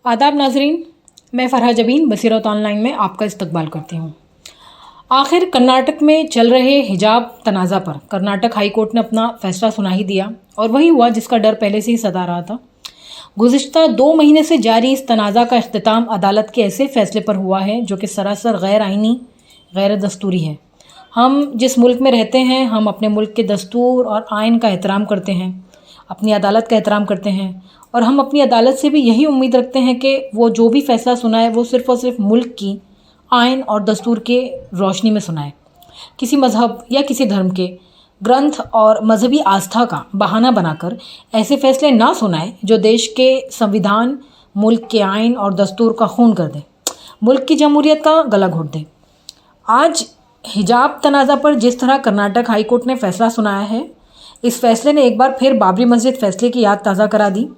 आदाब नाजरीन, मैं फरहा जबीन बसीरत ऑनलाइन में आपका इस्तकबाल करती हूँ। आखिर कर्नाटक में चल रहे हिजाब तनाज़ा पर कर्नाटक हाई कोर्ट ने अपना फैसला सुना ही दिया और वही हुआ जिसका डर पहले से ही सता रहा था। गुज़िश्ता 2 महीने से जारी इस तनाज़ा का इख्तिताम अदालत के ऐसे फैसले पर हुआ है जो कि सरासर गैर आइनी, गैर दस्तूरी है। हम जिस मुल्क में रहते हैं, हम अपने मुल्क के दस्तूर और आइन का एहतराम करते हैं, अपनी अदालत का एहतराम करते हैं और हम अपनी अदालत से भी यही उम्मीद रखते हैं कि वो जो भी फ़ैसला सुनाए वो सिर्फ़ और सिर्फ मुल्क की आइन और दस्तूर के रोशनी में सुनाए। किसी मज़हब या किसी धर्म के ग्रंथ और मजहबी आस्था का बहाना बनाकर ऐसे फ़ैसले ना सुनाए जो देश के संविधान, मुल्क के आइन और दस्तूर का खून कर दे, मुल्क की जमहूरियत का गला घोट दे। आज हिजाब तनाज़ा पर जिस तरह कर्नाटक हाई कोर्ट ने फ़ैसला सुनाया है, इस फैसले ने एक बार फिर बाबरी मस्जिद फ़ैसले की याद ताज़ा करा दी।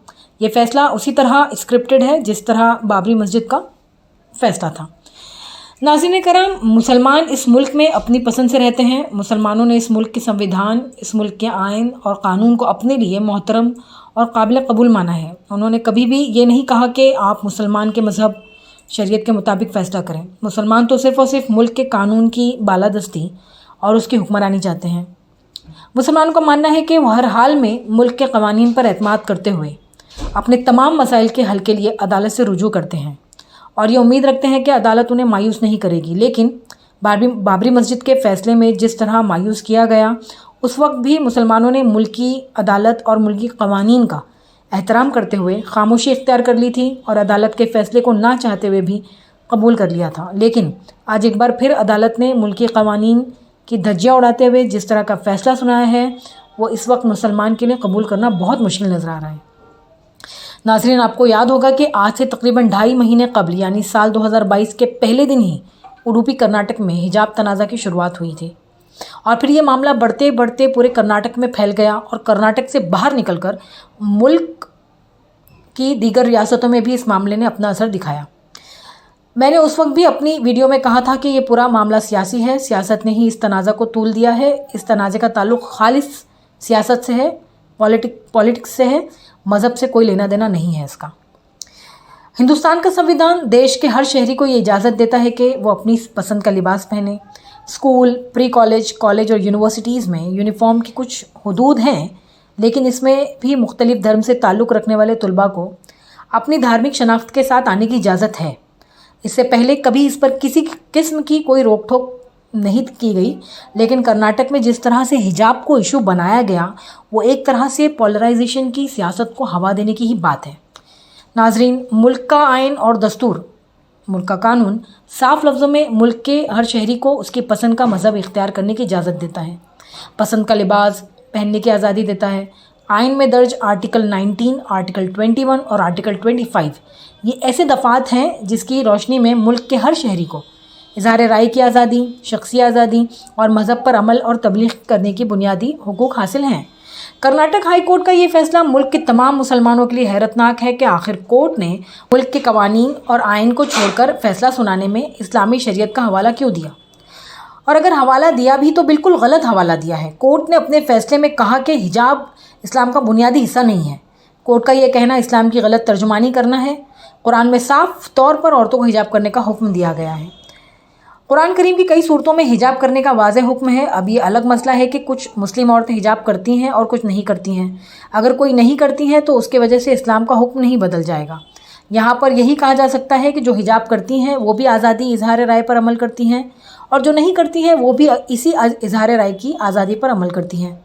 ये फ़ैसला उसी तरह स्क्रिप्टेड है जिस तरह बाबरी मस्जिद का फ़ैसला था। नाज़रीन कराम, मुसलमान इस मुल्क में अपनी पसंद से रहते हैं। मुसलमानों ने इस मुल्क के संविधान, इस मुल्क के आइन और क़ानून को अपने लिए मोहतरम और काबिल कबूल माना है। उन्होंने कभी भी ये नहीं कहा कि आप मुसलमान के मज़हब, शरीयत के मुताबिक फ़ैसला करें। मुसलमान तो सिर्फ़ और सिर्फ मुल्क के कानून की बालादस्ती और उसकी हुक्मरानी चाहते हैं। मुसलमानों का मानना है कि वह हर हाल में मुल्क के क़वानीन पर एतमाद करते हुए अपने तमाम मसाइल के हल के लिए अदालत से रुजू करते हैं और ये उम्मीद रखते हैं कि अदालत उन्हें मायूस नहीं करेगी। लेकिन बाबरी मस्जिद के फ़ैसले में जिस तरह मायूस किया गया, उस वक्त भी मुसलमानों ने मुल्की अदालत और मुल्की क़वानीन का एहतराम करते हुए खामोशी इख्तियार कर ली थी और अदालत के फ़ैसले को ना चाहते हुए भी कबूल कर लिया था। लेकिन आज एक बार फिर अदालत ने मुल्की क़वानीन की धज्जियाँ उड़ाते हुए जिस तरह का फ़ैसला सुनाया है, वो इस वक्त मुसलमान के लिए कबूल करना बहुत मुश्किल नज़र आ रहा है। नाज़रीन, आपको याद होगा कि आज से तकरीबन 2.5 महीने कबल यानी साल 2022 के पहले दिन ही उडुपी कर्नाटक में हिजाब तनाज़ा की शुरुआत हुई थी और फिर ये मामला बढ़ते बढ़ते पूरे कर्नाटक में फैल गया और कर्नाटक से बाहर निकलकर मुल्क की दीगर रियासतों में भी इस मामले ने अपना असर दिखाया। मैंने उस वक्त भी अपनी वीडियो में कहा था कि ये पूरा मामला सियासी है, सियासत ने ही इस तनाज़ा को तूल दिया है। इस तनाज़े का ताल्लुक़ खालिस सियासत से है, पॉलिटिक्स से है, मज़हब से कोई लेना देना नहीं है इसका। हिंदुस्तान का संविधान देश के हर शहरी को ये इजाज़त देता है कि वो अपनी पसंद का लिबास पहने। स्कूल, प्री कॉलेज, कॉलेज और यूनिवर्सिटीज़ में यूनिफॉर्म की कुछ हदूद हैं, लेकिन इसमें भी मुख्तलिफ़ धर्म से ताल्लुक़ रखने वाले तलबा को अपनी धार्मिक शनाख्त के साथ आने की इजाज़त है। इससे पहले कभी इस पर किसी किस्म की कोई रोक टोक नहीं की गई, लेकिन कर्नाटक में जिस तरह से हिजाब को इशू बनाया गया, वो एक तरह से पोलराइजेशन की सियासत को हवा देने की ही बात है। नाजरीन, मुल्क का आइन और दस्तूर, मुल्क का कानून साफ लफ्ज़ों में मुल्क के हर शहरी को उसकी पसंद का मज़हब इख्तियार करने की इजाज़त देता है, पसंद का लिबास पहनने की आज़ादी देता है। आइन में दर्ज आर्टिकल 19, आर्टिकल 21 और आर्टिकल 25 ये ऐसे दफ़ात हैं जिसकी रोशनी में मुल्क के हर शहरी को इज़हार राय की आज़ादी, शख्सी आज़ादी और मज़हब पर अमल और तबलीग करने की बुनियादी हुकूक हासिल हैं। कर्नाटक हाई कोर्ट का ये फ़ैसला मुल्क के तमाम मुसलमानों के लिए हैरतनाक है कि आखिर कोर्ट ने मुल्क के कवानीन और आइन को छोड़कर फ़ैसला सुनाने में इस्लामी शरीयत का हवाला क्यों दिया, और अगर हवाला दिया भी तो बिल्कुल गलत हवाला दिया है। कोर्ट ने अपने फ़ैसले में कहा कि हिजाब इस्लाम का बुनियादी हिस्सा नहीं है। कोर्ट का ये कहना इस्लाम की गलत तर्जुमानी करना है। कुरान में साफ तौर पर औरतों को हिजाब करने का हुक्म दिया गया है। कुरान करीम की कई सूरतों में हिजाब करने का वाज़ेह हुक्म है। अब ये अलग मसला है कि कुछ मुस्लिम औरतें हिजाब करती हैं और कुछ नहीं करती हैं। अगर कोई नहीं करती हैं तो उसके वजह से इस्लाम का हुक्म नहीं बदल जाएगा। यहाँ पर यही कहा जा सकता है कि जो हिजाब करती हैं वो भी आज़ादी इज़हार राय पर अमल करती हैं और जो नहीं करती हैं वो भी इसी इज़हार राय की आज़ादी पर अमल करती हैं।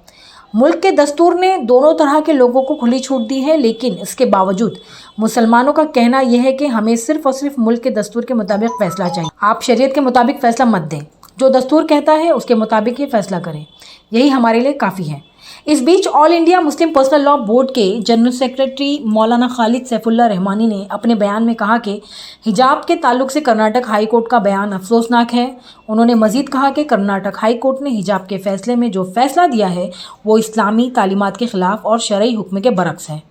मुल्क के दस्तूर ने दोनों तरह के लोगों को खुली छूट दी है, लेकिन इसके बावजूद मुसलमानों का कहना यह है कि हमें सिर्फ़ और सिर्फ मुल्क के दस्तूर के मुताबिक फ़ैसला चाहिए। आप शरीयत के मुताबिक फ़ैसला मत दें, जो दस्तूर कहता है उसके मुताबिक ही फ़ैसला करें, यही हमारे लिए काफ़ी है। इस बीच all India Muslim personal law board के जनरल सेक्रेटरी मौलाना खालिद सैफुल्लाह रहमानी ने अपने बयान में कहा कि हिजाब के ताल्लुक से कर्नाटक हाई कोर्ट का बयान अफसोसनाक है। उन्होंने मज़ीद कहा कि कर्नाटक हाई कोर्ट ने हिजाब के फ़ैसले में जो फ़ैसला दिया है वो इस्लामी तालीमात के ख़िलाफ़ और शरई हुक्म के बरक्स है।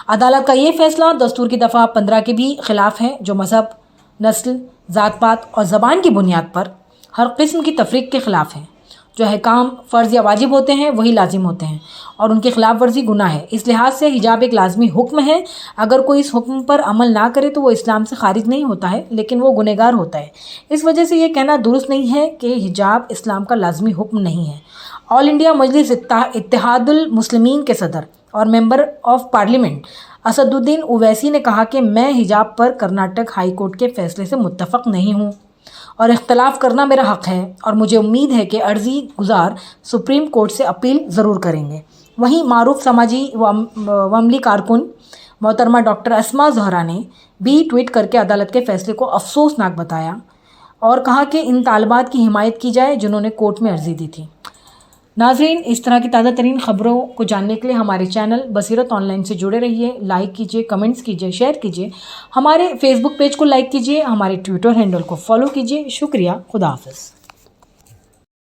अदालत का ये फ़ैसला दस्तूर की दफ़ा 15 के भी ख़िलाफ़ है, जो मज़हब, नस्ल, ज़ात पात और ज़बान की बुनियाद पर हर किस्म की तफरीक के ख़िलाफ़ है। جو احکام فرض یا واجب ہوتے ہیں وہی لازم ہوتے ہیں اور ان کی خلاف ورزی گناہ ہے۔ اس لحاظ سے حجاب ایک لازمی حکم ہے۔ اگر کوئی اس حکم پر عمل نہ کرے تو وہ اسلام سے خارج نہیں ہوتا ہے، لیکن وہ گنہگار ہوتا ہے۔ اس وجہ سے یہ کہنا درست نہیں ہے کہ حجاب اسلام کا لازمی حکم نہیں ہے۔ آل انڈیا مجلس اتحاد المسلمین کے صدر اور ممبر آف پارلیمنٹ اسد الدین اویسی نے کہا کہ میں حجاب پر کرناٹک ہائی کورٹ کے فیصلے سے متفق نہیں ہوں اور اختلاف کرنا میرا حق ہے، اور مجھے امید ہے کہ عرضی گزار سپریم کورٹ سے اپیل ضرور کریں گے۔ وہیں معروف سماجی و عملی کارکن محترمہ ڈاکٹر اسما زہرا نے بھی ٹویٹ کر کے عدالت کے فیصلے کو افسوسناک بتایا اور کہا کہ ان طالبات کی حمایت کی جائے جنہوں نے کورٹ میں عرضی دی تھی۔ ناظرین، اس طرح کی تازہ ترین خبروں کو جاننے کے لیے ہمارے چینل بصیرت آن لائن سے جڑے رہیے، لائک کیجیے، کمنٹس کیجیے، شیئر کیجیے، ہمارے فیس بک پیج کو لائک کیجیے، ہمارے ٹویٹر ہینڈل کو فالو کیجیے۔ شکریہ، خدا حافظ۔